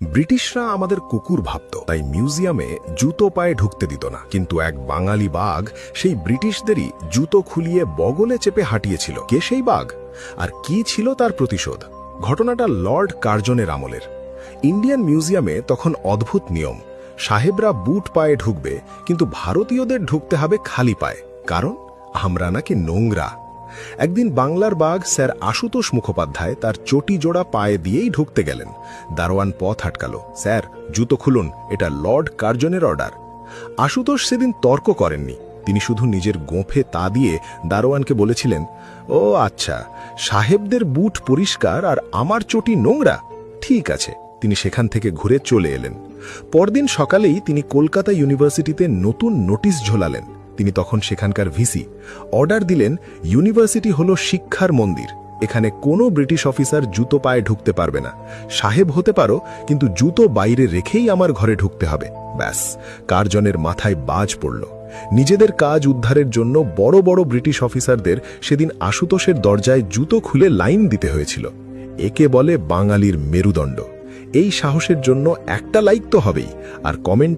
ব্রিটিশরা আমাদের কুকুর ভাবত, তাই মিউজিয়ামে জুতো পায়ে ঢুকতে দিত না। কিন্তু এক বাঙালি বাঘ সেই ব্রিটিশদেরই জুতো খুলিয়ে বগলে চেপে হাঁটিয়েছিল। কে সেই বাঘ, আর কি ছিল তার প্রতিশোধ? ঘটনাটা লর্ড কার্জনের আমলের। ইন্ডিয়ান মিউজিয়ামে তখন অদ্ভুত নিয়ম, সাহেবরা বুট পায়ে ঢুকবে, কিন্তু ভারতীয়দের ঢুকতে হবে খালি পায়ে, কারণ আমরা নাকি নোংরা। একদিন বাংলার বাঘ স্যার আশুতোষ মুখোপাধ্যায় তার চটি জোড়া পায়ে দিয়েই ঢুকতে গেলেন। দারোয়ান পথ আটকালো। স্যার, জুতো খুলুন, এটা লর্ড কার্জনের অর্ডার। আশুতোষ সেদিন তর্ক করেননি, তিনি শুধু নিজের গোঁফে তা দিয়ে দারোয়ানকে বলেছিলেন, ও আচ্ছা, সাহেবদের বুট পরিষ্কার আর আমার চটি নোংরা, ঠিক আছে। তিনি সেখান থেকে ঘুরে চলে এলেন। পরদিন সকালেই তিনি কলকাতা ইউনিভার্সিটিতে নতুন নোটিশ ঝোলালেন। তিনি তখন সেখানকার ভিসি। অর্ডার দিলেন, ইউনিভার্সিটি হলো শিক্ষার মন্দির, এখানে কোনো ব্রিটিশ অফিসার জুতো পায়ে ঢুকতে পারবে না। সাহেব হতে পারো, কিন্তু জুতো বাইরে রেখেই আমার ঘরে ঢুকতে হবে। ব্যাস, কার্জনের মাথায় বাজ পড়ল। নিজেদের কাজ উদ্ধারের জন্য বড় বড় ব্রিটিশ অফিসারদের সেদিন আশুতোষের দরজায় জুতো খুলে লাইন দিতে হয়েছিল। একে বলে বাঙালির মেরুদণ্ড। এই সাহসের জন্য একটা লাইক তো হবেই, আর কমেন্ট